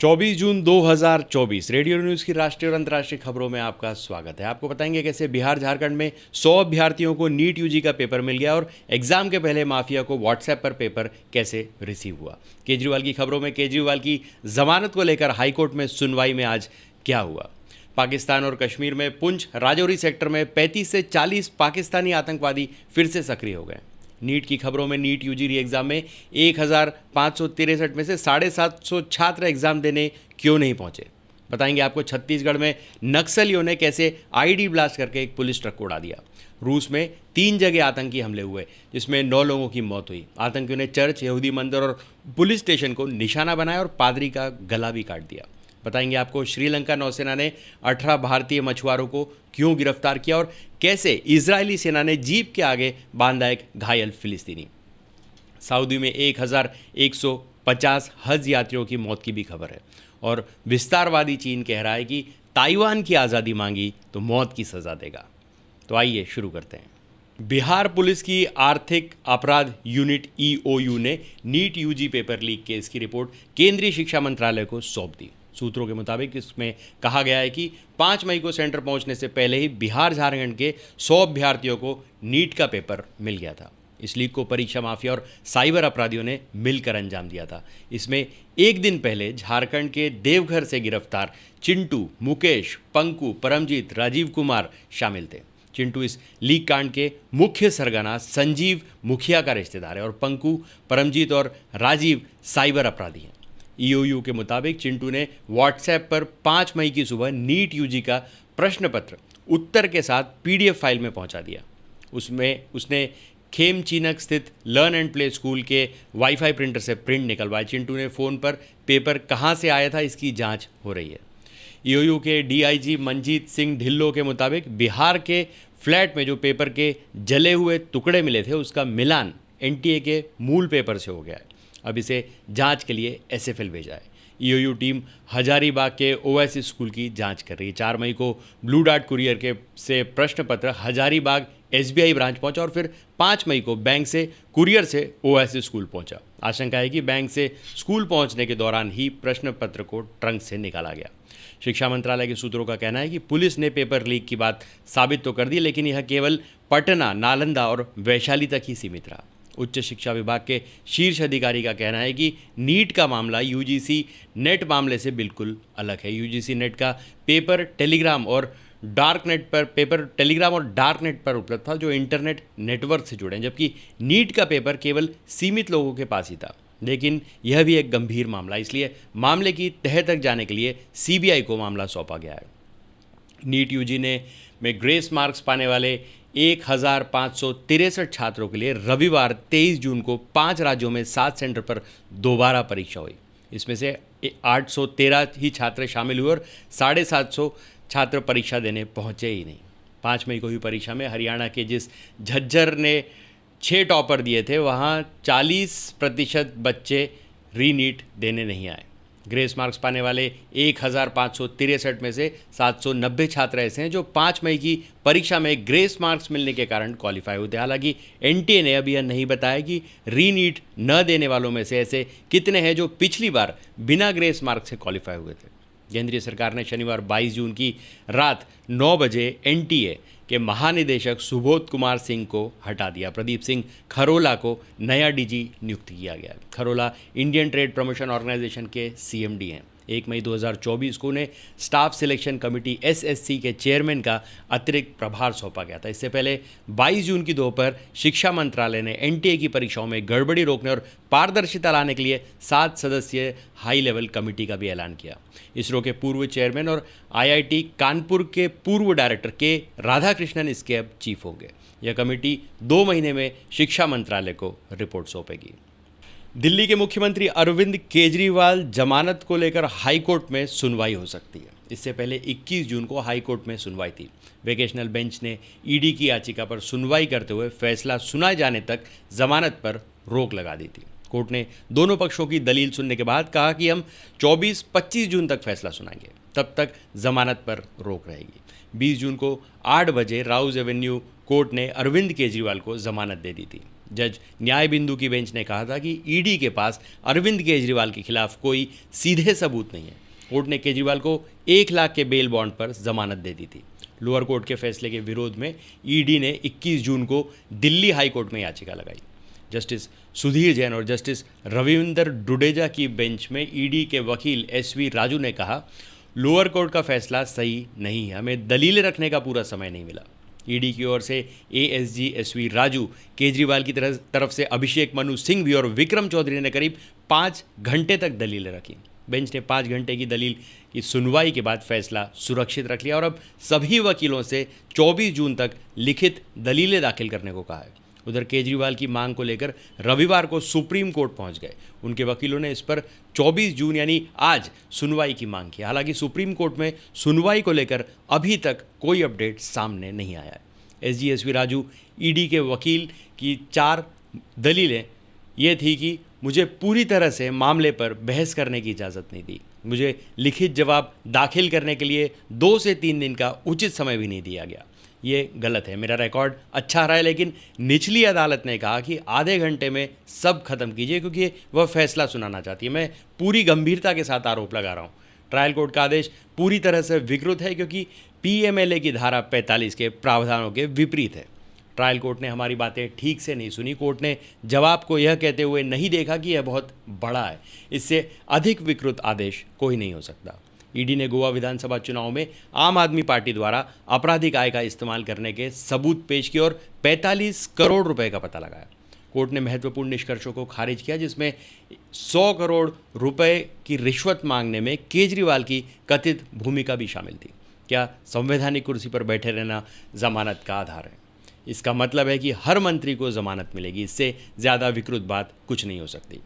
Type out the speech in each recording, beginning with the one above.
24 जून 2024 radio news की राष्ट्रीय और अंतर्राष्ट्रीय खबरों में आपका स्वागत है। आपको बताएंगे कैसे बिहार झारखंड में 100 अभ्यर्थियों को नीट यूजी का पेपर मिल गया और एग्जाम के पहले माफिया को व्हाट्सएप पर पेपर कैसे रिसीव हुआ। केजरीवाल की खबरों में केजरीवाल की जमानत को लेकर हाईकोर्ट में सुनवाई में आज क्या हुआ। पाकिस्तान और कश्मीर में पुंछ राजौरी सेक्टर में 35 से 40 पाकिस्तानी आतंकवादी फिर से सक्रिय हो गए। नीट की खबरों में नीट यूजी री एग्ज़ाम में 1563 में से 750 छात्र एग्ज़ाम देने क्यों नहीं पहुंचे। बताएंगे आपको छत्तीसगढ़ में नक्सलियों ने कैसे आईडी ब्लास्ट करके एक पुलिस ट्रक को उड़ा दिया। रूस में 3 जगह आतंकी हमले हुए जिसमें 9 लोगों की मौत हुई। आतंकियों ने चर्च, यहूदी मंदिर और पुलिस स्टेशन को निशाना बनाया और पादरी का गला भी काट दिया। बताएंगे आपको श्रीलंका नौसेना ने 18 भारतीय मछुआरों को क्यों गिरफ्तार किया और कैसे इजरायली सेना ने जीप के आगे बांधा एक घायल फिलिस्तीनी। सऊदी में 1150 हज यात्रियों की मौत की भी खबर है और विस्तारवादी चीन कह रहा है कि ताइवान की आज़ादी मांगी तो मौत की सज़ा देगा। तो आइए शुरू करते हैं। बिहार पुलिस की आर्थिक अपराध यूनिट ईओयू ने NEET UG paper leak case की रिपोर्ट केंद्रीय शिक्षा मंत्रालय को सौंप दी। सूत्रों के मुताबिक इसमें कहा गया है कि 5 मई को सेंटर पहुंचने से पहले ही बिहार झारखंड के 100 अभ्यर्थियों को नीट का पेपर मिल गया था। इस लीक को परीक्षा माफिया और साइबर अपराधियों ने मिलकर अंजाम दिया था। इसमें एक दिन पहले झारखंड के देवघर से गिरफ्तार चिंटू, मुकेश, पंकु, परमजीत, राजीव कुमार शामिल थे। चिंटू इस लीक कांड के मुख्य सरगना संजीव मुखिया का रिश्तेदार है और पंकु, परमजीत और राजीव साइबर अपराधी हैं। ईओयू के मुताबिक चिंटू ने व्हाट्सएप पर 5 मई की सुबह नीट यूजी का प्रश्न पत्र उत्तर के साथ पीडीएफ फाइल में पहुंचा दिया। उसने खेमचीनक स्थित लर्न एंड प्ले स्कूल के वाईफाई प्रिंटर से प्रिंट निकलवाए। चिंटू ने फ़ोन पर पेपर कहां से आया था इसकी जांच हो रही है। ईओयू के डीआईजी मंजीत सिंह ढिल्लो के मुताबिक बिहार के फ्लैट में जो पेपर के जले हुए टुकड़े मिले थे उसका मिलान एनटीए के मूल पेपर से हो गया है। अब इसे जांच के लिए एसएफएल भेजा है। ईओयू टीम हजारीबाग के ओएसिस स्कूल की जांच कर रही है। 4 मई को ब्लू डार्ट कुरियर से प्रश्न पत्र हजारीबाग एसबीआई ब्रांच पहुंचा और फिर 5 मई को बैंक से कुरियर से ओएसिस स्कूल पहुंचा। आशंका है कि बैंक से स्कूल पहुंचने के दौरान ही प्रश्न पत्र को ट्रंक से निकाला गया। शिक्षा मंत्रालय के सूत्रों का कहना है कि पुलिस ने पेपर लीक की बात साबित तो कर दी, लेकिन यह केवल पटना, नालंदा और वैशाली तक ही सीमित रहा। उच्च शिक्षा विभाग के शीर्ष अधिकारी का कहना है कि नीट का मामला यूजीसी नेट मामले से बिल्कुल अलग है। यूजीसी नेट का पेपर टेलीग्राम और डार्क नेट पर उपलब्ध था, जो इंटरनेट नेटवर्क से जुड़े हैं, जबकि नीट का पेपर केवल सीमित लोगों के पास ही था। लेकिन यह भी एक गंभीर मामला, इसलिए मामले की तह तक जाने के लिए सीबीआई को मामला सौंपा गया है। नीट यूजी में ग्रेस मार्क्स पाने वाले 1563 छात्रों के लिए रविवार 23 जून को 5 राज्यों में 7 सेंटर पर दोबारा परीक्षा हुई। इसमें से 813 ही छात्र शामिल हुए और 750 छात्र परीक्षा देने पहुंचे ही नहीं। 5 मई को हुई परीक्षा में हरियाणा के जिस झज्जर ने 6 टॉपर दिए थे वहां 40% बच्चे रीनीट देने नहीं आए। ग्रेस मार्क्स पाने वाले 1563 में से 790 छात्र ऐसे हैं जो 5 मई की परीक्षा में ग्रेस मार्क्स मिलने के कारण क्वालिफाई हुए थे। हालांकि एनटीए ने अभी यह नहीं बताया कि रीनीट न देने वालों में से ऐसे कितने हैं जो पिछली बार बिना ग्रेस मार्क्स से क्वालिफाई हुए थे। केंद्रीय सरकार ने शनिवार 22 जून की रात 9 बजे एनटीए के महानिदेशक सुबोध कुमार सिंह को हटा दिया। प्रदीप सिंह खरोला को नया डीजी नियुक्त किया गया। Kharola Indian trade promotion organisation के सीएमडी हैं। 1 मई 2024 को उन्हें स्टाफ सिलेक्शन कमेटी एसएससी के चेयरमैन का अतिरिक्त प्रभार सौंपा गया था। इससे पहले 22 जून की दोपहर शिक्षा मंत्रालय ने एनटीए की परीक्षाओं में गड़बड़ी रोकने और पारदर्शिता लाने के लिए 7 सदस्यीय हाई लेवल कमेटी का भी ऐलान किया। इसरो के पूर्व चेयरमैन और आईआईटी कानपुर के पूर्व डायरेक्टर के राधाकृष्णन इसके अब चीफ होंगे। यह कमेटी 2 महीने में शिक्षा मंत्रालय को रिपोर्ट सौंपेगी। दिल्ली के मुख्यमंत्री अरविंद केजरीवाल जमानत को लेकर हाईकोर्ट में सुनवाई हो सकती है। इससे पहले 21 जून को हाईकोर्ट में सुनवाई थी। वेकेशनल बेंच ने ईडी की याचिका पर सुनवाई करते हुए फैसला सुनाए जाने तक जमानत पर रोक लगा दी थी। कोर्ट ने दोनों पक्षों की दलील सुनने के बाद कहा कि हम 24-25 जून तक फैसला सुनाएंगे, तब तक जमानत पर रोक रहेगी। 20 जून को 8 बजे राउज एवेन्यू कोर्ट ने अरविंद केजरीवाल को जमानत दे दी थी। जज न्याय बिंदु की बेंच ने कहा था कि ईडी के पास अरविंद केजरीवाल के खिलाफ कोई सीधे सबूत नहीं है। कोर्ट ने केजरीवाल को 1 लाख के बेल बॉन्ड पर जमानत दे दी थी। लोअर कोर्ट के फैसले के विरोध में ईडी ने 21 जून को दिल्ली हाई कोर्ट में याचिका लगाई। जस्टिस सुधीर जैन और जस्टिस रविंदर डुडेजा की बेंच में ईडी के वकील SV राजू ने कहा, लोअर कोर्ट का फैसला सही नहीं है, हमें दलीलें रखने का पूरा समय नहीं मिला। ईडी की ओर से ASG SV राजू, केजरीवाल की तरफ से अभिषेक मनु सिंघवी और विक्रम चौधरी ने करीब 5 घंटे तक दलीलें रखी। बेंच ने 5 घंटे की दलील की सुनवाई के बाद फैसला सुरक्षित रख लिया और अब सभी वकीलों से 24 जून तक लिखित दलीलें दाखिल करने को कहा है। उधर केजरीवाल की मांग को लेकर रविवार को सुप्रीम कोर्ट पहुंच गए। उनके वकीलों ने इस पर 24 जून यानी आज सुनवाई की मांग की। हालांकि सुप्रीम कोर्ट में सुनवाई को लेकर अभी तक कोई अपडेट सामने नहीं आया है। SG SV राजू ईडी के वकील की 4 दलीलें ये थी कि मुझे पूरी तरह से मामले पर बहस करने की इजाज़त नहीं दी, मुझे लिखित जवाब दाखिल करने के लिए 2 से 3 दिन का उचित समय भी नहीं दिया गया। ये गलत है, मेरा रिकॉर्ड अच्छा रहा है, लेकिन निचली अदालत ने कहा कि आधे घंटे में सब खत्म कीजिए क्योंकि वह फैसला सुनाना चाहती है। मैं पूरी गंभीरता के साथ आरोप लगा रहा हूँ। ट्रायल कोर्ट का आदेश पूरी तरह से विकृत है क्योंकि PMLA की धारा 45 के प्रावधानों के विपरीत है। ट्रायल कोर्ट ने हमारी बातें ठीक से नहीं सुनी। कोर्ट ने जवाब को यह कहते हुए नहीं देखा कि यह बहुत बड़ा है, इससे अधिक विकृत आदेश कोई नहीं हो सकता। ईडी ने गोवा विधानसभा चुनाव में आम आदमी पार्टी द्वारा आपराधिक आय का इस्तेमाल करने के सबूत पेश किए और 45 करोड़ रुपए का पता लगाया। कोर्ट ने महत्वपूर्ण निष्कर्षों को खारिज किया जिसमें 100 करोड़ रुपए की रिश्वत मांगने में केजरीवाल की कथित भूमिका भी शामिल थी। क्या संवैधानिक कुर्सी पर बैठे रहना जमानत का आधार है? इसका मतलब है कि हर मंत्री को जमानत मिलेगी, इससे ज़्यादा विकृत बात कुछ नहीं हो सकती।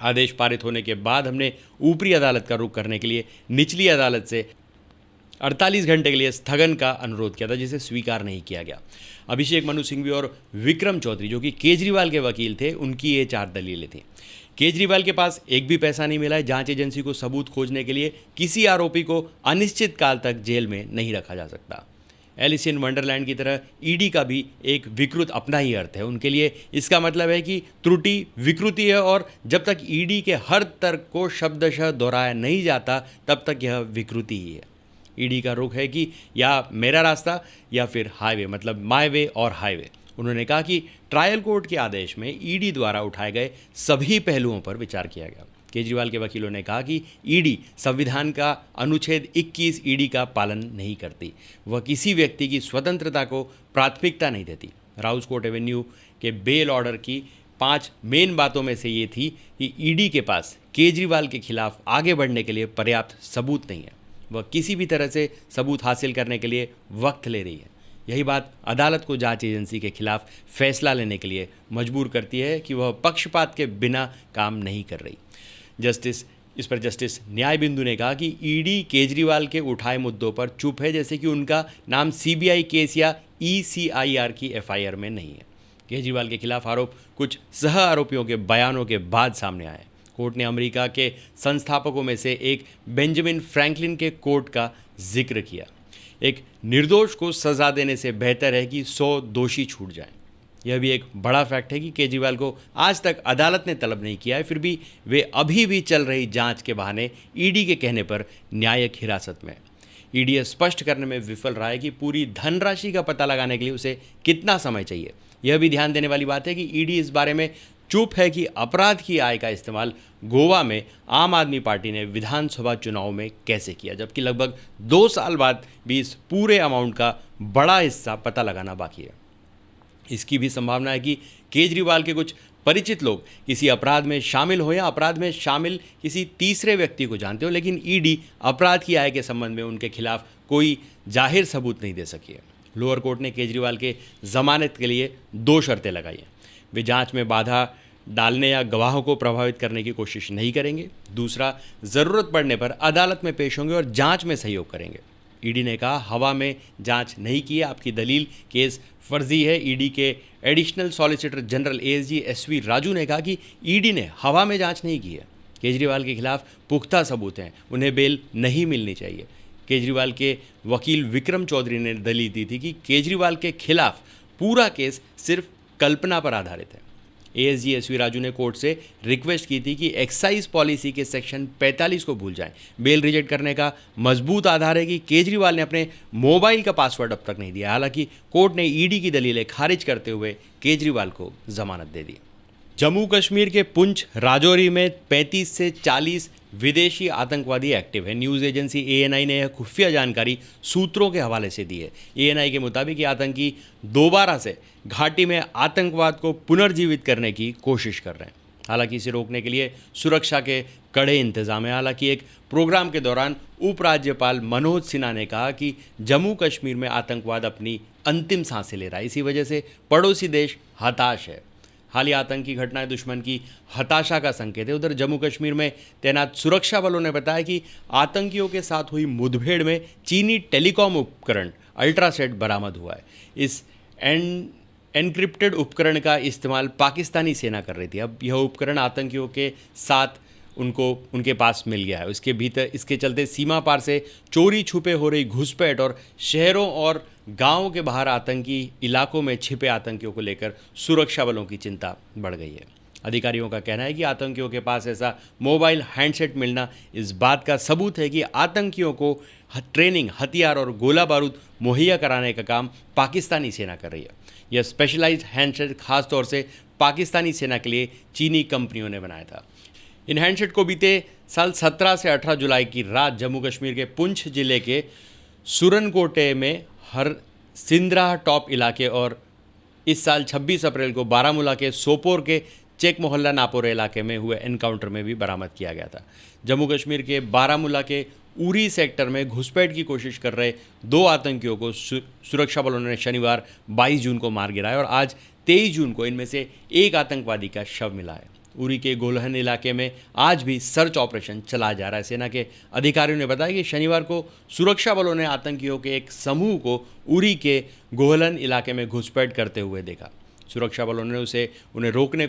आदेश पारित होने के बाद हमने ऊपरी अदालत का रुख करने के लिए निचली अदालत से 48 घंटे के लिए स्थगन का अनुरोध किया था, जिसे स्वीकार नहीं किया गया। अभिषेक मनु सिंघवी और विक्रम चौधरी जो कि केजरीवाल के वकील थे, उनकी ये 4 दलीलें थीं। केजरीवाल के पास एक भी पैसा नहीं मिला है। जांच एजेंसी को सबूत खोजने के लिए किसी आरोपी को अनिश्चित काल तक जेल में नहीं रखा जा सकता। एलिस इन वंडरलैंड की तरह ईडी का भी एक विकृत अपना ही अर्थ है। उनके लिए इसका मतलब है कि त्रुटि विकृति है और जब तक ईडी के हर तर्क को शब्दशः दोहराया नहीं जाता तब तक यह विकृति ही है। ईडी का रुख है कि या मेरा रास्ता या फिर हाईवे, मतलब माय वे और हाईवे। उन्होंने कहा कि ट्रायल कोर्ट के आदेश में ईडी द्वारा उठाए गए सभी पहलुओं पर विचार किया गया। केजरीवाल के वकीलों ने कहा कि ईडी संविधान का अनुच्छेद 21 ईडी का पालन नहीं करती, वह किसी व्यक्ति की स्वतंत्रता को प्राथमिकता नहीं देती। राउस कोर्ट एवेन्यू के बेल ऑर्डर की 5 मेन बातों में से ये थी कि ईडी के पास केजरीवाल के खिलाफ आगे बढ़ने के लिए पर्याप्त सबूत नहीं है, वह किसी भी तरह से सबूत हासिल करने के लिए वक्त ले रही है। यही बात अदालत को जांच एजेंसी के खिलाफ फैसला लेने के लिए मजबूर करती है कि वह पक्षपात के बिना काम नहीं कर रही। इस पर जस्टिस न्याय बिंदु ने कहा कि ईडी केजरीवाल के उठाए मुद्दों पर चुप है, जैसे कि उनका नाम CBI केस या ECIR की FIR में नहीं है। केजरीवाल के खिलाफ आरोप कुछ सह आरोपियों के बयानों के बाद सामने आए। कोर्ट ने अमेरिका के संस्थापकों में से एक बेंजामिन फ्रैंकलिन के कोट का जिक्र किया। एक निर्दोष को सजा देने से बेहतर है कि 100 दोषी छूट जाएं। यह भी एक बड़ा फैक्ट है कि केजरीवाल को आज तक अदालत ने तलब नहीं किया है, फिर भी वे अभी भी चल रही जांच के बहाने ईडी के कहने पर न्यायिक हिरासत में। ईडी स्पष्ट करने में विफल रहा है कि पूरी धनराशि का पता लगाने के लिए उसे कितना समय चाहिए। यह भी ध्यान देने वाली बात है कि ईडी इस बारे में चुप है कि अपराध की आय का इस्तेमाल गोवा में आम आदमी पार्टी ने विधानसभा चुनाव में कैसे किया, जबकि लगभग 2 साल बाद भी इस पूरे अमाउंट का बड़ा हिस्सा पता लगाना बाकी है। इसकी भी संभावना है कि केजरीवाल के कुछ परिचित लोग किसी अपराध में शामिल हो या अपराध में शामिल किसी तीसरे व्यक्ति को जानते हो, लेकिन ईडी अपराध की आय के संबंध में उनके खिलाफ कोई जाहिर सबूत नहीं दे सकी है। लोअर कोर्ट ने केजरीवाल के जमानत के लिए 2 शर्तें लगाई हैं। वे जांच में बाधा डालने या गवाहों को प्रभावित करने की कोशिश नहीं करेंगे। दूसरा, ज़रूरत पड़ने पर अदालत में पेश होंगे और जांच में सहयोग करेंगे। ईडी ने कहा हवा में जांच नहीं की है, आपकी दलील केस फर्जी है। ईडी के additional solicitor general ASG SV Raju ने कहा कि ईडी ने हवा में जांच नहीं की है। केजरीवाल के खिलाफ पुख्ता सबूत हैं, उन्हें बेल नहीं मिलनी चाहिए। केजरीवाल के वकील विक्रम चौधरी ने दलील दी थी कि केजरीवाल के खिलाफ पूरा केस सिर्फ कल्पना पर आधारित है। एएसजी एसवी राजू ने कोर्ट से रिक्वेस्ट की थी कि एक्साइज पॉलिसी के सेक्शन 45 को भूल जाएं। बेल रिजेक्ट करने का मजबूत आधार है कि केजरीवाल ने अपने मोबाइल का पासवर्ड अब तक नहीं दिया। हालांकि कोर्ट ने ईडी की दलीलें खारिज करते हुए केजरीवाल को जमानत दे दी। जम्मू कश्मीर के पुंछ राजौरी में 35 से 40 विदेशी आतंकवादी एक्टिव है। न्यूज़ एजेंसी एएनआई ने यह खुफिया जानकारी सूत्रों के हवाले से दी है। एएनआई के मुताबिक ये आतंकी दोबारा से घाटी में आतंकवाद को पुनर्जीवित करने की कोशिश कर रहे हैं। हालांकि इसे रोकने के लिए सुरक्षा के कड़े इंतजाम है। हालांकि एक प्रोग्राम के दौरान उपराज्यपाल मनोज सिन्हा ने कहा कि जम्मू कश्मीर में आतंकवाद अपनी अंतिम सांसें ले रहा है। इसी वजह से पड़ोसी देश हताश है। हालिया आतंकी घटनाएं दुश्मन की हताशा का संकेत है। उधर जम्मू कश्मीर में तैनात सुरक्षा बलों ने बताया कि आतंकियों के साथ हुई मुठभेड़ में चीनी टेलीकॉम उपकरण अल्ट्रासेट बरामद हुआ है। इस एनक्रिप्टेड उपकरण का इस्तेमाल पाकिस्तानी सेना कर रही थी। अब यह उपकरण आतंकियों के साथ उनके पास मिल गया है। इसके चलते सीमा पार से चोरी छुपे हो रही घुसपैठ और शहरों और गांवों के बाहर आतंकी इलाकों में छिपे आतंकियों को लेकर सुरक्षा बलों की चिंता बढ़ गई है। अधिकारियों का कहना है कि आतंकियों के पास ऐसा मोबाइल हैंडसेट मिलना इस बात का सबूत है कि आतंकियों को ट्रेनिंग, हथियार और गोला बारूद मुहैया कराने का काम पाकिस्तानी सेना कर रही है। यह स्पेशलाइज्ड हैंडसेट खास तौर से पाकिस्तानी सेना के लिए चीनी कंपनियों ने बनाया था। इन हैंडसेट को बीते साल 17 से 18 जुलाई की रात जम्मू कश्मीर के पुंछ जिले के सुरनकोटे में हर सिंद्रा टॉप इलाके और इस साल 26 अप्रैल को बारामूला के सोपोर के चेक मोहल्ला नापोरे इलाके में हुए एनकाउंटर में भी बरामद किया गया था। जम्मू कश्मीर के बारामूला के उरी सेक्टर में घुसपैठ की कोशिश कर रहे 2 आतंकियों को सुरक्षा बलों ने शनिवार 22 जून को मार गिराया और आज 23 जून को इनमें से एक आतंकवादी का शव मिला है। उरी के गोलहन इलाके में आज भी सर्च ऑपरेशन चला जा रहा है। सेना के अधिकारियों ने बताया कि शनिवार को सुरक्षा बलों ने आतंकियों के एक समूह को उरी के गोलहन इलाके में घुसपैठ करते हुए देखा। सुरक्षा बलों ने उन्हें रुकने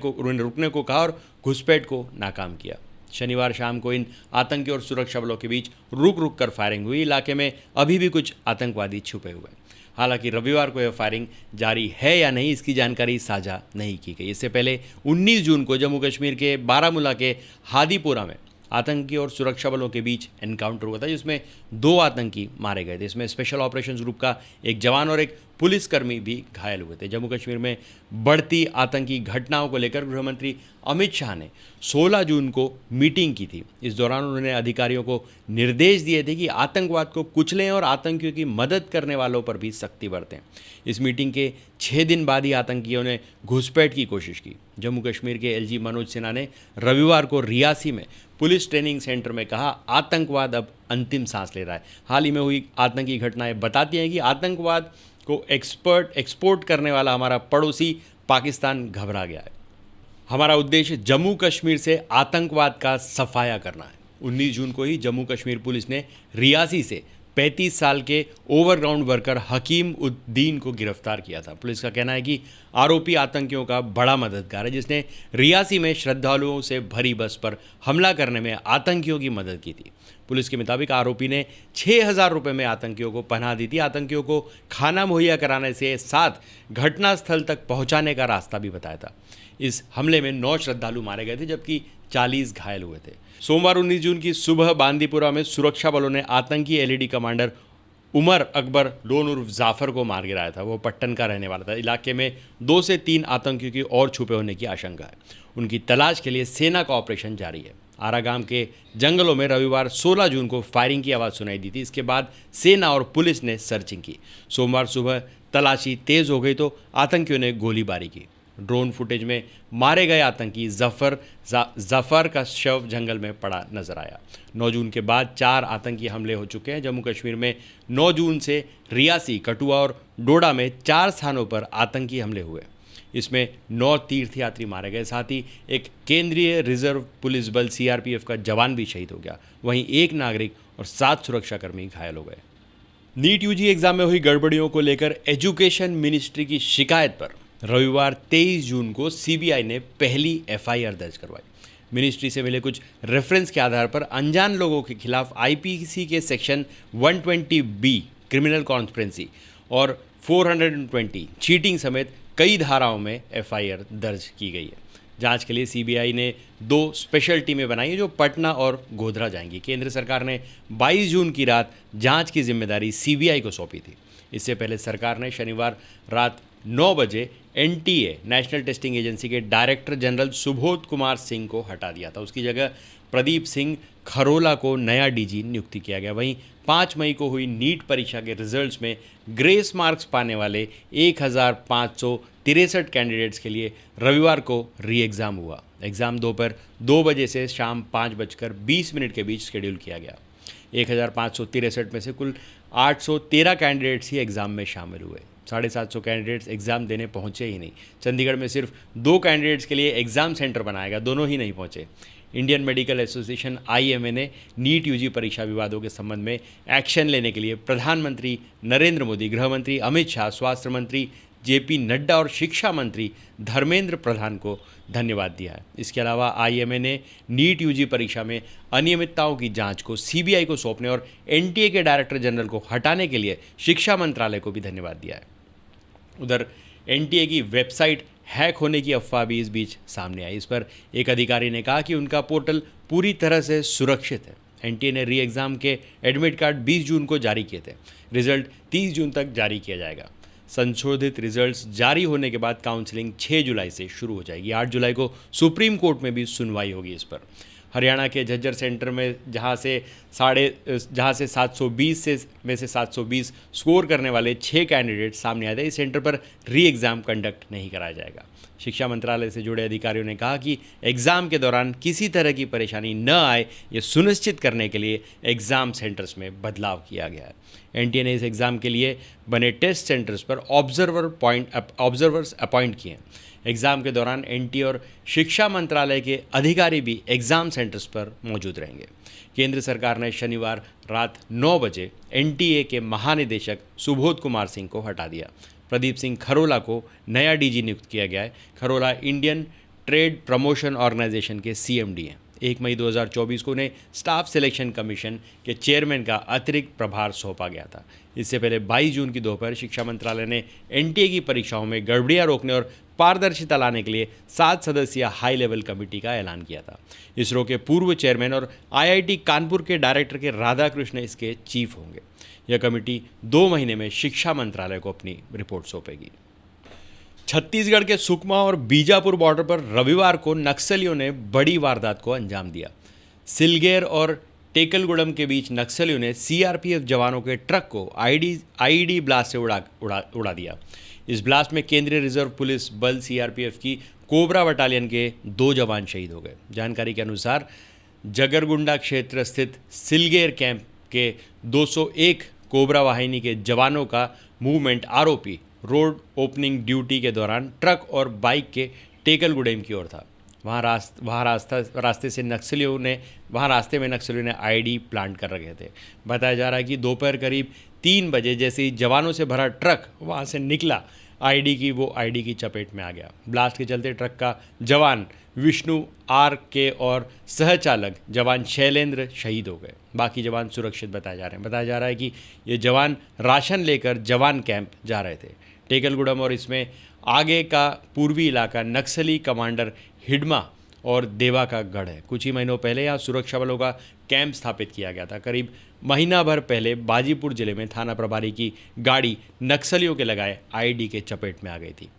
को कहा और घुसपैठ को नाकाम किया। शनिवार शाम को इन आतंकी और सुरक्षा बलों के बीच रुक कर फायरिंग हुई। इलाके में अभी भी कुछ आतंकवादी छुपे हुए हैं। हालांकि रविवार को यह फायरिंग जारी है या नहीं, इसकी जानकारी साझा नहीं की गई। इससे पहले 19 जून को जम्मू कश्मीर के बारामूला के हादीपुरा में आतंकी और सुरक्षा बलों के बीच एनकाउंटर हुआ था, जिसमें 2 आतंकी मारे गए थे। इसमें स्पेशल ऑपरेशंस ग्रुप का एक जवान और एक पुलिसकर्मी भी घायल हुए थे। जम्मू कश्मीर में बढ़ती आतंकी घटनाओं को लेकर गृहमंत्री अमित शाह ने 16 जून को मीटिंग की थी। इस दौरान उन्होंने अधिकारियों को निर्देश दिए थे कि आतंकवाद को कुचलें और आतंकियों की मदद करने वालों पर भी सख्ती बरतें। इस मीटिंग के 6 दिन बाद ही आतंकियों ने घुसपैठ की कोशिश की। जम्मू कश्मीर के एलजी मनोज सिन्हा ने रविवार को रियासी में पुलिस ट्रेनिंग सेंटर में कहा, आतंकवाद अब अंतिम सांस ले रहा है। हाल ही में हुई आतंकी घटनाएं बताती हैं कि आतंकवाद को एक्सपोर्ट करने वाला हमारा पड़ोसी पाकिस्तान घबरा गया है। हमारा उद्देश्य जम्मू कश्मीर से आतंकवाद का सफाया करना है। 19 जून को ही जम्मू कश्मीर पुलिस ने रियासी से 35 साल के ओवरग्राउंड वर्कर हकीम उद्दीन को गिरफ्तार किया था। पुलिस का कहना है कि आरोपी आतंकियों का बड़ा मददगार है, जिसने रियासी में श्रद्धालुओं से भरी बस पर हमला करने में आतंकियों की मदद की थी। पुलिस के मुताबिक आरोपी ने 6,000 रुपये में आतंकियों को पनाह दी थी। आतंकियों को खाना मुहैया कराने से साथ घटनास्थल तक पहुंचाने का रास्ता भी बताया था। इस हमले में 9 श्रद्धालु मारे गए थे, जबकि 40 घायल हुए थे। सोमवार 19 जून की सुबह बांदीपुरा में सुरक्षा बलों ने आतंकी एलईडी कमांडर उमर अकबर लोन उर्फ जाफर को मार गिराया था। वो पट्टन का रहने वाला था। इलाके में 2 से 3 आतंकियों की और छुपे होने की आशंका है। उनकी तलाश के लिए सेना का ऑपरेशन जारी है। आरागाम के जंगलों में रविवार 16 जून को फायरिंग की आवाज़ सुनाई दी थी। इसके बाद सेना और पुलिस ने सर्चिंग की। सोमवार सुबह तलाशी तेज हो गई तो आतंकियों ने गोलीबारी की। ड्रोन फुटेज में मारे गए आतंकी जफर का शव जंगल में पड़ा नजर आया। 9 जून के बाद 4 आतंकी हमले हो चुके हैं। जम्मू कश्मीर में 9 जून से रियासी, कठुआ और डोडा में 4 स्थानों पर आतंकी हमले हुए। इसमें 9 तीर्थयात्री मारे गए। साथ ही एक केंद्रीय रिजर्व पुलिस बल सीआरपीएफ का जवान भी शहीद हो गया। वहीं 1 नागरिक और 7 सुरक्षाकर्मी घायल हो गए। नीट यूजी एग्जाम में हुई गड़बड़ियों को लेकर एजुकेशन मिनिस्ट्री की शिकायत पर रविवार 23 जून को सीबीआई ने पहली एफआईआर दर्ज करवाई। मिनिस्ट्री से मिले कुछ रेफरेंस के आधार पर अनजान लोगों के खिलाफ आईपीसी के सेक्शन 120 बी क्रिमिनल कॉन्स्पिरेंसी और 420 चीटिंग समेत कई धाराओं में एफआईआर दर्ज की गई है। जांच के लिए सीबीआई ने 2 स्पेशल टीमें बनाई हैं जो पटना और गोधरा जाएंगी। केंद्र सरकार ने 22 जून की रात जांच की जिम्मेदारी सीबीआई को सौंपी थी। इससे पहले सरकार ने शनिवार रात 9 बजे एनटीए नेशनल टेस्टिंग एजेंसी के डायरेक्टर जनरल सुबोध कुमार सिंह को हटा दिया था। उसकी जगह प्रदीप सिंह खरोला को नया डीजी नियुक्त किया गया। वहीं 5 मई को हुई नीट परीक्षा के रिजल्ट्स में ग्रेस मार्क्स पाने वाले 1563 कैंडिडेट्स के लिए रविवार को री एग्ज़ाम हुआ। एग्ज़ाम दोपहर 2 बजे से शाम 5:20 के बीच शेड्यूल किया गया। 1563 में से कुल 813 कैंडिडेट्स ही एग्ज़ाम में शामिल हुए। 750 कैंडिडेट्स एग्ज़ाम देने पहुंचे ही नहीं। चंडीगढ़ में सिर्फ 2 कैंडिडेट्स के लिए एग्ज़ाम सेंटर बनाया गया, दोनों ही नहीं पहुंचे। इंडियन मेडिकल एसोसिएशन आईएमए ने नीट यूजी परीक्षा विवादों के संबंध में एक्शन लेने के लिए प्रधानमंत्री नरेंद्र मोदी, गृह मंत्री अमित शाह, स्वास्थ्य मंत्री जेपी नड्डा और शिक्षा मंत्री धर्मेंद्र प्रधान को धन्यवाद दिया है। इसके अलावा आईएमए ने नीट यूजी परीक्षा में अनियमितताओं की जांच को सीबीआई को सौंपने और एनटीए के डायरेक्टर जनरल को हटाने के लिए शिक्षा मंत्रालय को भी धन्यवाद दिया है। उधर एनटीए की वेबसाइट हैक होने की अफवाह भी इस बीच सामने आई। इस पर एक अधिकारी ने कहा कि उनका पोर्टल पूरी तरह से सुरक्षित है। एनटीए ने री एग्ज़ाम के एडमिट कार्ड 20 जून को जारी किए थे। रिजल्ट 30 जून तक जारी किया जाएगा। संशोधित रिजल्ट्स जारी होने के बाद काउंसलिंग 6 जुलाई से शुरू हो जाएगी। 8 जुलाई को सुप्रीम कोर्ट में भी सुनवाई होगी इस पर। हरियाणा के झज्जर सेंटर में जहां से 720 में से 720 स्कोर करने वाले 6 कैंडिडेट सामने आए थे, इस सेंटर पर री एग्ज़ाम कंडक्ट नहीं कराया जाएगा। शिक्षा मंत्रालय से जुड़े अधिकारियों ने कहा कि एग्ज़ाम के दौरान किसी तरह की परेशानी न आए, ये सुनिश्चित करने के लिए एग्ज़ाम सेंटर्स में बदलाव किया गया है। एनटीए ने इस एग्ज़ाम के लिए बने टेस्ट सेंटर्स पर ऑब्जर्वर्स अपॉइंट किए हैं। एग्ज़ाम के दौरान एनटीए और शिक्षा मंत्रालय के अधिकारी भी एग्ज़ाम सेंटर्स पर मौजूद रहेंगे। केंद्र सरकार ने शनिवार रात 9 बजे एनटीए के महानिदेशक सुबोध कुमार सिंह को हटा दिया। प्रदीप सिंह खरोला को नया डीजी नियुक्त किया गया है। Kharola Indian trade promotion organisation के सीएमडी हैं। 1 मई 2024 को उन्हें स्टाफ सिलेक्शन कमीशन के चेयरमैन का अतिरिक्त प्रभार सौंपा गया था। इससे पहले 22 जून की दोपहर शिक्षा मंत्रालय ने एनटीए की परीक्षाओं में गड़बड़ियां रोकने और पारदर्शिता लाने के लिए 7 सदस्यीय हाई लेवल कमेटी का ऐलान किया था। इसरो के पूर्व चेयरमैन और आईआईटी कानपुर के डायरेक्टर के राधाकृष्ण इसके चीफ होंगे। यह कमेटी 2 महीने में शिक्षा मंत्रालय को अपनी रिपोर्ट सौंपेगी। छत्तीसगढ़ के सुकमा और बीजापुर बॉर्डर पर रविवार को नक्सलियों ने बड़ी वारदात को अंजाम दिया। सिलगेर और टेकलगुडम के बीच नक्सलियों ने सीआरपीएफ जवानों के ट्रक को आईईडी ब्लास्ट से उड़ा दिया। इस ब्लास्ट में केंद्रीय रिजर्व पुलिस बल सीआरपीएफ की कोबरा बटालियन के 2 जवान शहीद हो गए। जानकारी के अनुसार जगरगुंडा क्षेत्र स्थित सिलगेर कैंप के 201 कोबरा वाहिनी के जवानों का मूवमेंट आरोपी रोड ओपनिंग ड्यूटी के दौरान ट्रक और बाइक के टेकलगुडेम की ओर था। रास्ते में नक्सलियों ने आईडी प्लांट कर रखे थे। बताया जा रहा है कि दोपहर करीब 3 बजे जैसे ही जवानों से भरा ट्रक वहां से निकला, आईडी की चपेट में आ गया। ब्लास्ट के चलते ट्रक का जवान विष्णु आर के और सहचालक जवान शैलेंद्र शहीद हो गए। बाकी जवान सुरक्षित बताए जा रहे हैं। बताया जा रहा है कि ये जवान राशन लेकर जवान कैंप जा रहे थे। टेकलगुडम और इसमें आगे का पूर्वी इलाका नक्सली कमांडर हिडमा और देवा का गढ़ है। कुछ ही महीनों पहले यहाँ सुरक्षा बलों का कैंप स्थापित किया गया था। करीब महीना भर पहले बाजीपुर जिले में थाना प्रभारी की गाड़ी नक्सलियों के लगाए आईडी के चपेट में आ गई थी।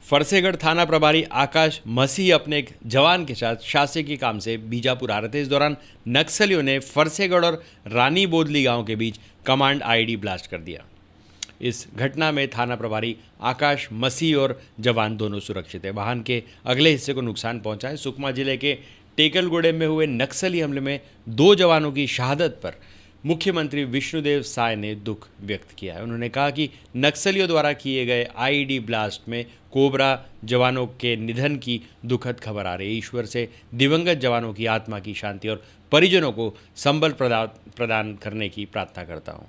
फरसेगढ़ थाना प्रभारी आकाश मसीह अपने एक जवान के साथ शासकीय काम से बीजापुर आ रहे थे। इस दौरान नक्सलियों ने फरसेगढ़ और रानी बोदली गांव के बीच कमांड आईडी ब्लास्ट कर दिया। इस घटना में थाना प्रभारी आकाश मसीह और जवान दोनों सुरक्षित है। वाहन के अगले हिस्से को नुकसान पहुंचा है। सुकमा जिले के टेकलगुडे में हुए नक्सली हमले में 2 जवानों की शहादत पर मुख्यमंत्री विष्णुदेव साय ने दुख व्यक्त किया है। उन्होंने कहा कि नक्सलियों द्वारा किए गए आईडी ब्लास्ट में कोबरा जवानों के निधन की दुखद खबर आ रही है। ईश्वर से दिवंगत जवानों की आत्मा की शांति और परिजनों को संबल प्रदान करने की प्रार्थना करता हूँ।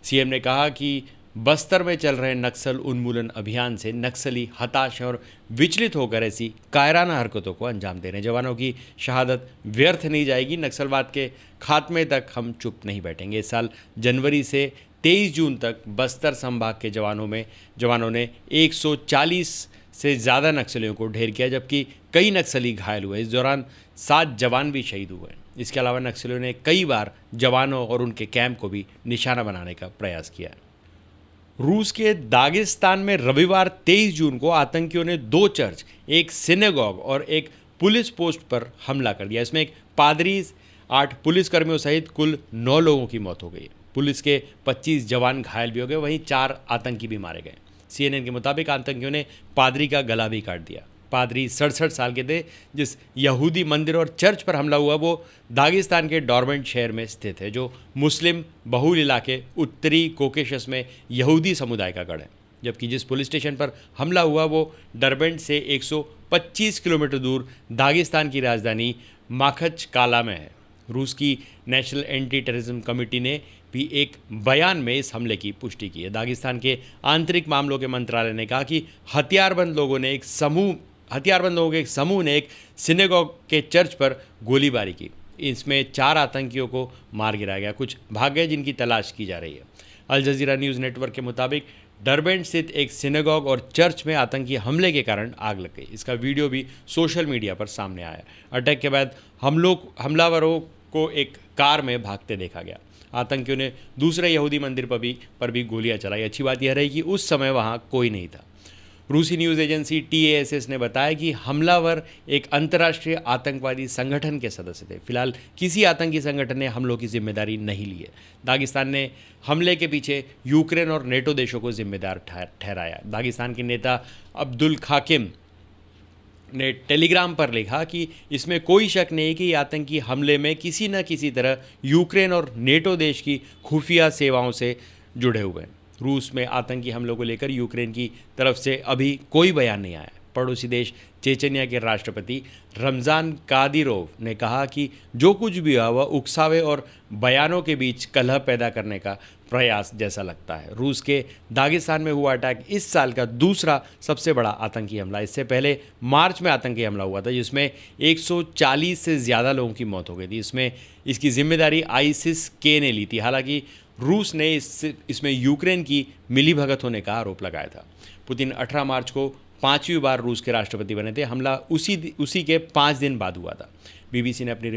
सीएम ने कहा कि बस्तर में चल रहे नक्सल उन्मूलन अभियान से नक्सली हताश और विचलित होकर ऐसी कायराना हरकतों को अंजाम दे रहे हैं। जवानों की शहादत व्यर्थ नहीं जाएगी। नक्सलवाद के खात्मे तक हम चुप नहीं बैठेंगे। इस साल जनवरी से 23 जून तक बस्तर संभाग के जवानों ने 140 से ज़्यादा नक्सलियों को ढेर किया, जबकि कई नक्सली घायल हुए। इस दौरान 7 जवान भी शहीद हुए। इसके अलावा नक्सलियों ने कई बार जवानों और उनके कैंप को भी निशाना बनाने का प्रयास किया। रूस के दागिस्तान में रविवार 23 जून को आतंकियों ने 2 चर्च, एक सिनेगॉग और एक पुलिस पोस्ट पर हमला कर दिया। इसमें एक पादरी, 8 पुलिसकर्मियों सहित कुल 9 लोगों की मौत हो गई। पुलिस के 25 जवान घायल भी हो गए, वहीं 4 आतंकी भी मारे गए। CNN के मुताबिक आतंकियों ने पादरी का गला भी काट दिया। पादरी 67 साल के थे। जिस यहूदी मंदिर और चर्च पर हमला हुआ वो दागिस्तान के डॉर्बेंट शहर में स्थित है, जो मुस्लिम बहुल इलाके उत्तरी कोकेशस में यहूदी समुदाय का गढ़ है। जबकि जिस पुलिस स्टेशन पर हमला हुआ वो डरबेंट से 125 किलोमीटर दूर दागिस्तान की राजधानी माखच काला में है। रूस की नेशनल एंटी टेररिज्म कमेटी ने भी एक बयान में इस हमले की पुष्टि की है। दागिस्तान के आंतरिक मामलों के मंत्रालय ने कहा कि हथियारबंद लोगों के एक समूह ने एक सिनेगॉग के चर्च पर गोलीबारी की। इसमें 4 आतंकियों को मार गिराया गया, कुछ भाग गए जिनकी तलाश की जा रही है। अल जजीरा न्यूज़ नेटवर्क के मुताबिक डरबेंट स्थित एक सिनेगॉग और चर्च में आतंकी हमले के कारण आग लग गई। इसका वीडियो भी सोशल मीडिया पर सामने आया। अटैक के बाद हमलावरों को एक कार में भागते देखा गया। आतंकियों ने दूसरे यहूदी मंदिर पर भी गोलियां चलाई। अच्छी बात यह रही कि उस समय वहां कोई नहीं था। रूसी न्यूज़ एजेंसी TASS ने बताया कि हमलावर एक अंतर्राष्ट्रीय आतंकवादी संगठन के सदस्य थे। फिलहाल किसी आतंकी संगठन ने हमलों की जिम्मेदारी नहीं ली है। दागिस्तान ने हमले के पीछे यूक्रेन और नेटो देशों को जिम्मेदार ठहराया। दागिस्तान के नेता अब्दुल खाकिम ने टेलीग्राम पर लिखा कि इसमें कोई शक नहीं कि आतंकी हमले में किसी न किसी तरह यूक्रेन और नेटो देश की खुफिया सेवाओं से जुड़े हुए हैं। रूस में आतंकी हमलों को लेकर यूक्रेन की तरफ से अभी कोई बयान नहीं आया। पड़ोसी देश चेचनिया के राष्ट्रपति रमज़ान कादिरोव ने कहा कि जो कुछ भी हुआ वह उकसावे और बयानों के बीच कलह पैदा करने का प्रयास जैसा लगता है। रूस के दागिस्तान में हुआ अटैक इस साल का दूसरा सबसे बड़ा आतंकी हमला। इससे पहले मार्च में आतंकी हमला हुआ था जिसमें 140 से ज़्यादा लोगों की मौत हो गई थी। इसकी जिम्मेदारी ISIS-K ने ली थी। हालांकि रूस ने इसमें यूक्रेन की मिलीभगत होने का आरोप लगाया था। पुतिन 18 मार्च को 5वीं बार रूस के राष्ट्रपति बने थे। हमला उसी के 5 दिन बाद हुआ था। BBC ने अपनी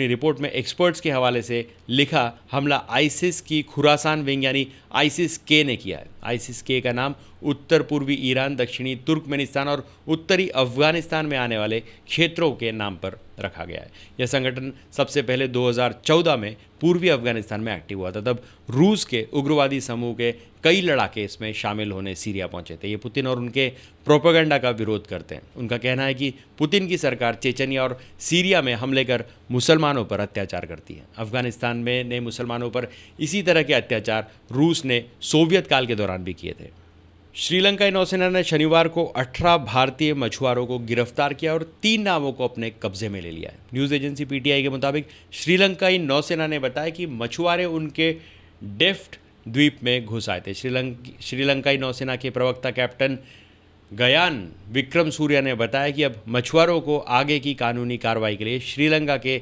रिपोर्ट में एक्सपर्ट्स के हवाले से लिखा, हमला ISIS की खुरासान विंग यानी ISIS-K ने किया है। ISIS-K का नाम उत्तर पूर्वी ईरान, दक्षिणी तुर्कमेनिस्तान और उत्तरी अफगानिस्तान में आने वाले क्षेत्रों के नाम पर रखा गया है। यह संगठन सबसे पहले 2014 में पूर्वी अफगानिस्तान में एक्टिव हुआ था। तब रूस के उग्रवादी समूह के कई लड़ाके इसमें शामिल होने सीरिया पहुंचे थे। ये पुतिन और उनके प्रोपेगेंडा का विरोध करते हैं। उनका कहना है कि पुतिन की सरकार चेचनिया और सीरिया में हमले कर मुसलमानों पर अत्याचार करती है। अफगानिस्तान में ने मुसलमानों पर इसी तरह के अत्याचार रूस ने सोवियत काल के दौरान भी किए थे। श्रीलंकाई नौसेना ने शनिवार को 18 भारतीय मछुआरों को गिरफ्तार किया और 3 नावों को अपने कब्जे में ले लिया है। न्यूज़ एजेंसी PTI के मुताबिक श्रीलंकाई नौसेना ने बताया कि मछुआरे उनके डेफ्ट द्वीप में घुस आए थे। श्रीलंकाई नौसेना के प्रवक्ता कैप्टन गयान विक्रम सूर्या ने बताया कि अब मछुआरों को आगे की कानूनी कार्रवाई के लिए श्रीलंका के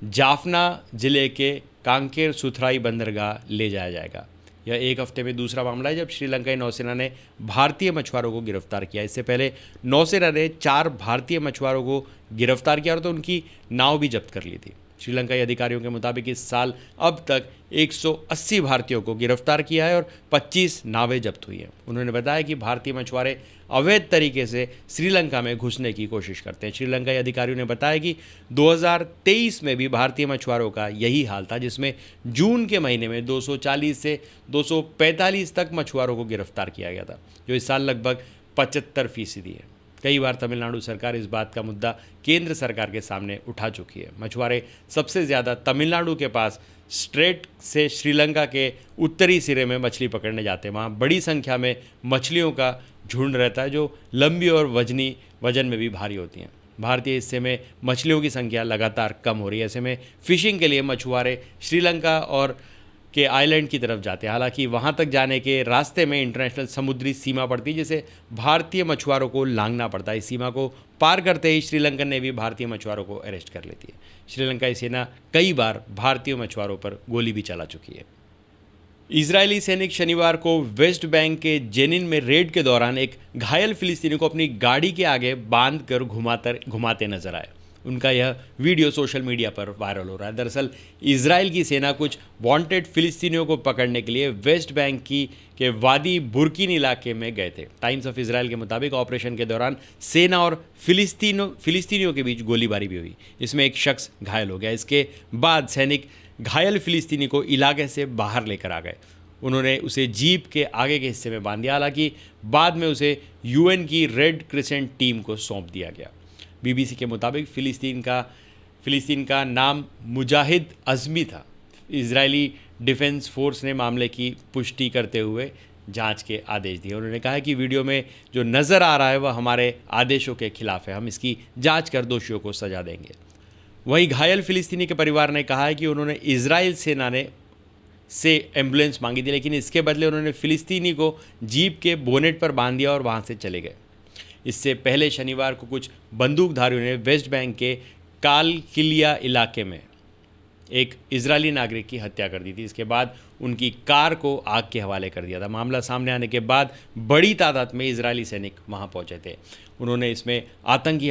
जाफना जिले के कांकेर सुथराई बंदरगाह ले जाया जाएगा। यह एक हफ्ते में दूसरा मामला है जब श्रीलंकाई नौसेना ने भारतीय मछुआरों को गिरफ्तार किया। इससे पहले नौसेना ने 4 भारतीय मछुआरों को गिरफ्तार किया और तो उनकी नाव भी जब्त कर ली थी। श्रीलंकाई अधिकारियों के मुताबिक इस साल अब तक 180 भारतीयों को गिरफ्तार किया है और 25 नावें जब्त हुई हैं। उन्होंने बताया कि भारतीय मछुआरे अवैध तरीके से श्रीलंका में घुसने की कोशिश करते हैं। श्रीलंकाई अधिकारियों ने बताया कि 2023 में भी भारतीय मछुआरों का यही हाल था, जिसमें जून के महीने में 240 से 245 तक मछुआरों को गिरफ्तार किया गया था, जो इस साल लगभग 75% है। कई बार तमिलनाडु सरकार इस बात का मुद्दा केंद्र सरकार के सामने उठा चुकी है। मछुआरे सबसे ज़्यादा तमिलनाडु के पास स्ट्रेट से श्रीलंका के उत्तरी सिरे में मछली पकड़ने जाते हैं। वहाँ बड़ी संख्या में मछलियों का झुंड रहता है जो लंबी और वजन में भी भारी होती हैं। भारतीय हिस्से में मछलियों की संख्या लगातार कम हो रही है। ऐसे में फिशिंग के लिए मछुआरे श्रीलंका और के आइलैंड की तरफ जाते हैं। हालांकि वहां तक जाने के रास्ते में इंटरनेशनल समुद्री सीमा पड़ती है, जिसे भारतीय मछुआरों को लांघना पड़ता है। इस सीमा को पार करते ही श्रीलंकन नेवी भारतीय मछुआरों को अरेस्ट कर लेती है। श्रीलंकाई सेना कई बार भारतीय मछुआरों पर गोली भी चला चुकी है। इजरायली सैनिक शनिवार को वेस्ट बैंक के जेनिन में रेड के दौरान एक घायल फिलिस्तीनी को अपनी गाड़ी के आगे बांध कर घुमाते नजर आए। उनका यह वीडियो सोशल मीडिया पर वायरल हो रहा है। दरअसल इजराइल की सेना कुछ वांटेड फिलिस्तीनियों को पकड़ने के लिए वेस्ट बैंक के वादी बुर्किन इलाके में गए थे। टाइम्स ऑफ इजराइल के मुताबिक ऑपरेशन के दौरान सेना और फिलिस्तीनियों के बीच गोलीबारी भी हुई। इसमें एक शख्स घायल हो गया। इसके बाद सैनिक घायल फिलिस्तीनी को इलाके से बाहर लेकर आ गए। उन्होंने उसे जीप के आगे के हिस्से में बांध दिया। हालांकि बाद में उसे यूएन की रेड क्रिसेंट टीम को सौंप दिया गया। बीबीसी के मुताबिक फिलिस्तीन का नाम मुजाहिद अज़मी था। इजरायली डिफेंस फोर्स ने मामले की पुष्टि करते हुए जांच के आदेश दिए। उन्होंने कहा कि वीडियो में जो नज़र आ रहा है वह हमारे आदेशों के खिलाफ है। हम इसकी जांच कर दोषियों को सजा देंगे। वहीं घायल फिलिस्तीनी के परिवार ने कहा है कि उन्होंने इजराइल सेना से एम्बुलेंस मांगी थी, लेकिन इसके बदले उन्होंने फिलिस्तीनी को जीप के बोनेट पर बांध दिया और वहां से चले गए। इससे पहले शनिवार को कुछ बंदूकधारियों ने वेस्ट बैंक के कालकिलिया इलाके में एक इजरायली नागरिक की हत्या कर दी थी। इसके बाद उनकी कार को आग के हवाले कर दिया था। मामला सामने आने के बाद बड़ी तादाद में इजरायली सैनिक वहां पहुंचे थे। उन्होंने इसे आतंकी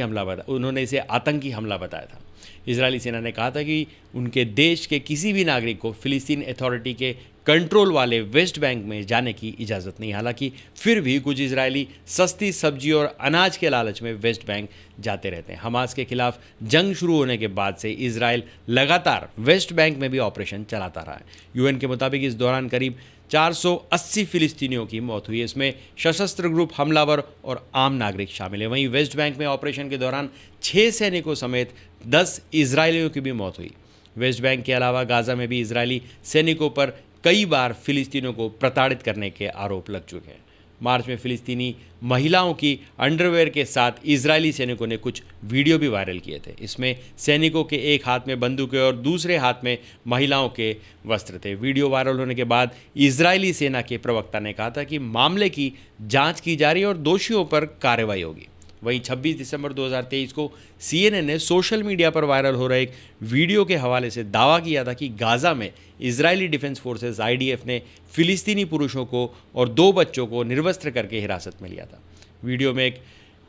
हमला बताया था। इजरायली सेना ने कहा था कि उनके देश के किसी भी नागरिक को फिलिस्तीन अथॉरिटी के कंट्रोल वाले वेस्ट बैंक में जाने की इजाज़त नहीं। हालांकि फिर भी कुछ इजरायली सस्ती सब्जी और अनाज के लालच में वेस्ट बैंक जाते रहते हैं। हमास के खिलाफ जंग शुरू होने के बाद से इजराइल लगातार वेस्ट बैंक में भी ऑपरेशन चलाता रहा है। यूएन के मुताबिक इस दौरान करीब 480 फिलिस्तीनियों की मौत हुई। इसमें सशस्त्र ग्रुप, हमलावर और आम नागरिक शामिल हैं। वहीं वेस्ट बैंक में ऑपरेशन के दौरान 6 सैनिकों समेत 10 इजरायलियों की भी मौत हुई। वेस्ट बैंक के अलावा गाज़ा में भी इजरायली सैनिकों पर कई बार फिलिस्तीनियों को प्रताड़ित करने के आरोप लग चुके हैं। मार्च में फिलिस्तीनी महिलाओं की अंडरवेयर के साथ इजरायली सैनिकों ने कुछ वीडियो भी वायरल किए थे। इसमें सैनिकों के एक हाथ में बंदूकें और दूसरे हाथ में महिलाओं के वस्त्र थे। वीडियो वायरल होने के बाद इजरायली सेना के प्रवक्ता ने कहा था कि मामले की जांच की जा रही है और दोषियों पर कार्रवाई होगी। वहीं 26 दिसंबर 2023 को CNN ने सोशल मीडिया पर वायरल हो रहे एक वीडियो के हवाले से दावा किया था कि गाज़ा में इजरायली डिफेंस फोर्सेस IDF ने फिलिस्तीनी पुरुषों को और 2 बच्चों को निर्वस्त्र करके हिरासत में लिया था। वीडियो में एक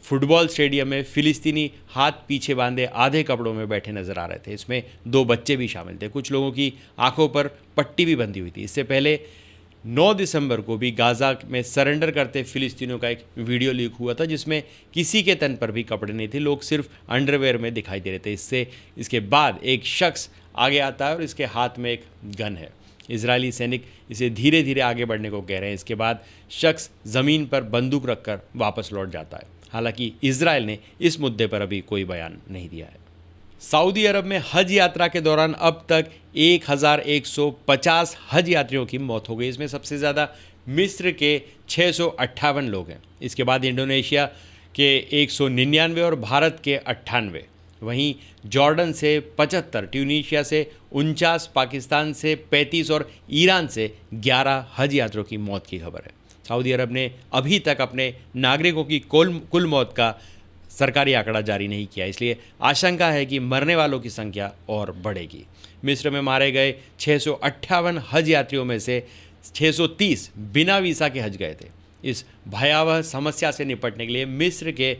फुटबॉल स्टेडियम में फिलिस्तीनी हाथ पीछे बांधे आधे कपड़ों में बैठे नजर आ रहे थे। इसमें 2 बच्चे भी शामिल थे। कुछ लोगों की आंखों पर पट्टी भी बंधी हुई थी। इससे पहले 9 दिसंबर को भी गाज़ा में सरेंडर करते फिलिस्तीनियों का एक वीडियो लीक हुआ था, जिसमें किसी के तन पर भी कपड़े नहीं थे। लोग सिर्फ अंडरवेयर में दिखाई दे रहे थे। इसके बाद एक शख्स आगे आता है और इसके हाथ में एक गन है। इजरायली सैनिक इसे धीरे धीरे आगे बढ़ने को कह रहे हैं। इसके बाद शख्स ज़मीन पर बंदूक रखकर वापस लौट जाता है। हालांकि इजराइल ने इस मुद्दे पर अभी कोई बयान नहीं दिया है। सऊदी अरब में हज यात्रा के दौरान अब तक 1150 हज यात्रियों की मौत हो गई। इसमें सबसे ज़्यादा मिस्र के 658 लोग हैं। इसके बाद इंडोनेशिया के 199 और भारत के 98। वहीं जॉर्डन से 75, ट्यूनीशिया से 49, पाकिस्तान से 35 और ईरान से 11 हज यात्रियों की मौत की खबर है। सऊदी अरब ने अभी तक अपने नागरिकों की कुल मौत का सरकारी आंकड़ा जारी नहीं किया, इसलिए आशंका है कि मरने वालों की संख्या और बढ़ेगी। मिस्र में मारे गए 658 हज यात्रियों में से 630 बिना वीज़ा के हज गए थे। इस भयावह समस्या से निपटने के लिए मिस्र के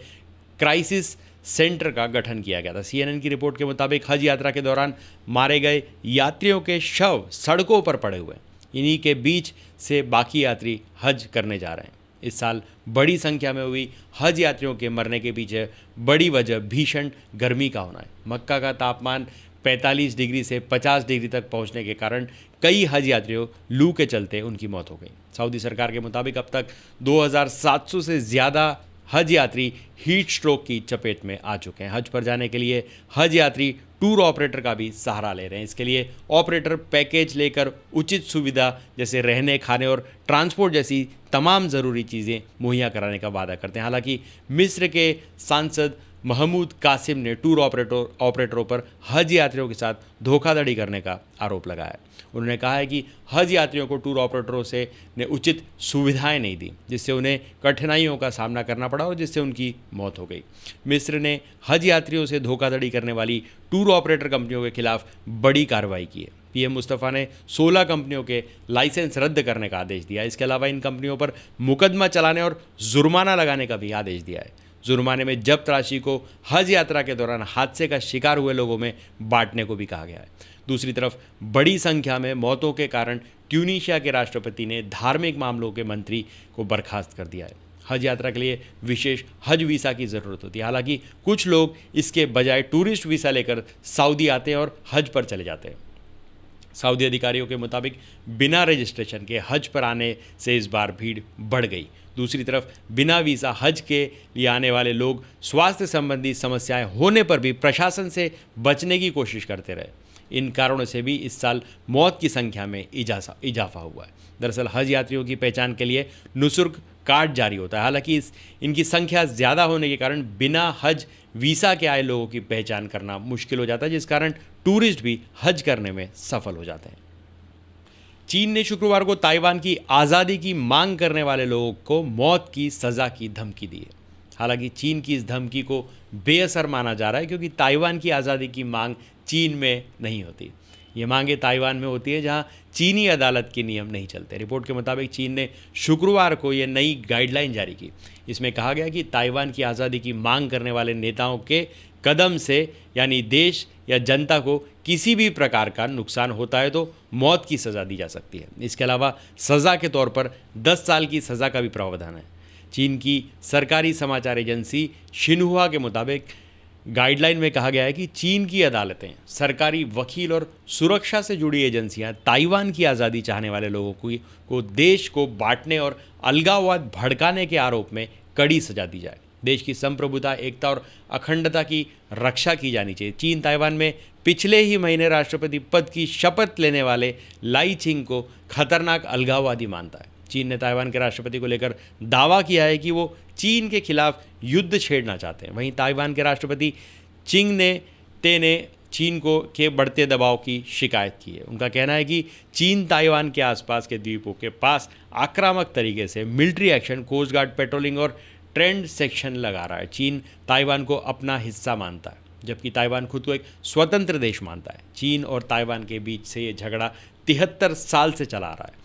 क्राइसिस सेंटर का गठन किया गया था। CNN की रिपोर्ट के मुताबिक हज यात्रा के दौरान मारे गए यात्रियों के शव सड़कों पर पड़े हुए हैं। इन्हीं के बीच से बाकी यात्री हज करने जा रहे हैं। इस साल बड़ी संख्या में हुई हज यात्रियों के मरने के पीछे बड़ी वजह भीषण गर्मी का होना है। मक्का का तापमान 45 डिग्री से 50 डिग्री तक पहुंचने के कारण कई हज यात्रियों लू के चलते उनकी मौत हो गई। सऊदी सरकार के मुताबिक अब तक 2700 से ज़्यादा हज यात्री हीट स्ट्रोक की चपेट में आ चुके हैं। हज पर जाने के लिए हज यात्री टूर ऑपरेटर का भी सहारा ले रहे हैं। इसके लिए ऑपरेटर पैकेज लेकर उचित सुविधा जैसे रहने, खाने और ट्रांसपोर्ट जैसी तमाम ज़रूरी चीज़ें मुहैया कराने का वादा करते हैं। हालांकि मिस्र के सांसद महमूद कासिम ने टूर ऑपरेटरों पर हज यात्रियों के साथ धोखाधड़ी करने का आरोप लगाया है। उन्होंने कहा है कि हज यात्रियों को टूर ऑपरेटरों ने उचित सुविधाएं नहीं दी, जिससे उन्हें कठिनाइयों का सामना करना पड़ा और जिससे उनकी मौत हो गई। मिस्र ने हज यात्रियों से धोखाधड़ी करने वाली टूर ऑपरेटर कंपनियों के खिलाफ बड़ी कार्रवाई की है। पीएम मुस्तफ़ा ने 16 कंपनियों के लाइसेंस रद्द करने का आदेश दिया। इसके अलावा इन कंपनियों पर मुकदमा चलाने और जुर्माना लगाने का भी आदेश दिया है। जुर्माने में जब्त राशि को हज यात्रा के दौरान हादसे का शिकार हुए लोगों में बांटने को भी कहा गया है। दूसरी तरफ बड़ी संख्या में मौतों के कारण ट्यूनीशिया के राष्ट्रपति ने धार्मिक मामलों के मंत्री को बर्खास्त कर दिया है। हज यात्रा के लिए विशेष हज वीज़ा की ज़रूरत होती है। हालांकि कुछ लोग इसके बजाय टूरिस्ट वीज़ा लेकर सऊदी आते हैं और हज पर चले जाते हैं। सऊदी अधिकारियों के मुताबिक बिना रजिस्ट्रेशन के हज पर आने से इस बार भीड़ बढ़ गई। दूसरी तरफ बिना वीज़ा हज के लिए आने वाले लोग स्वास्थ्य संबंधी समस्याएं होने पर भी प्रशासन से बचने की कोशिश करते रहे। इन कारणों से भी इस साल मौत की संख्या में इजाफा हुआ है। दरअसल हज यात्रियों की पहचान के लिए निःशुल्क कार्ड जारी होता है। हालांकि इनकी संख्या ज़्यादा होने के कारण बिना हज वीज़ा के आए लोगों की पहचान करना मुश्किल हो जाता है, जिस कारण टूरिस्ट भी हज करने में सफल हो जाते हैं। चीन ने शुक्रवार को ताइवान की आज़ादी की मांग करने वाले लोगों को मौत की सज़ा की धमकी दी है। हालांकि चीन की इस धमकी को बेअसर माना जा रहा है, क्योंकि ताइवान की आज़ादी की मांग चीन में नहीं होती। ये मांगे ताइवान में होती है, जहां चीनी अदालत के नियम नहीं चलते। रिपोर्ट के मुताबिक चीन ने शुक्रवार को ये नई गाइडलाइन जारी की। इसमें कहा गया कि ताइवान की आज़ादी की मांग करने वाले नेताओं के कदम से यानी देश या जनता को किसी भी प्रकार का नुकसान होता है तो मौत की सज़ा दी जा सकती है। इसके अलावा सज़ा के तौर पर 10 साल की सज़ा का भी प्रावधान है। चीन की सरकारी समाचार एजेंसी शिन्हुआ के मुताबिक गाइडलाइन में कहा गया है कि चीन की अदालतें, सरकारी वकील और सुरक्षा से जुड़ी एजेंसियां ताइवान की आज़ादी चाहने वाले लोगों को देश को बांटने और अलगाववाद भड़काने के आरोप में कड़ी सजा दी जाए। देश की संप्रभुता, एकता और अखंडता की रक्षा की जानी चाहिए। चीन ताइवान में पिछले ही महीने राष्ट्रपति पद की शपथ लेने वाले लाई चिंग को खतरनाक अलगाववादी मानता है। चीन ने ताइवान के राष्ट्रपति को लेकर दावा किया है कि वो चीन के खिलाफ युद्ध छेड़ना चाहते हैं। वहीं ताइवान के राष्ट्रपति चिंग ने चीन के बढ़ते दबाव की शिकायत की है। उनका कहना है कि चीन ताइवान के आसपास के द्वीपों के पास आक्रामक तरीके से military action, coast guard patrolling और ट्रेंड सेक्शन लगा रहा है। चीन ताइवान को अपना हिस्सा मानता है, जबकि ताइवान खुद को एक स्वतंत्र देश मानता है। चीन और ताइवान के बीच से ये झगड़ा 73 साल से चला आ रहा है।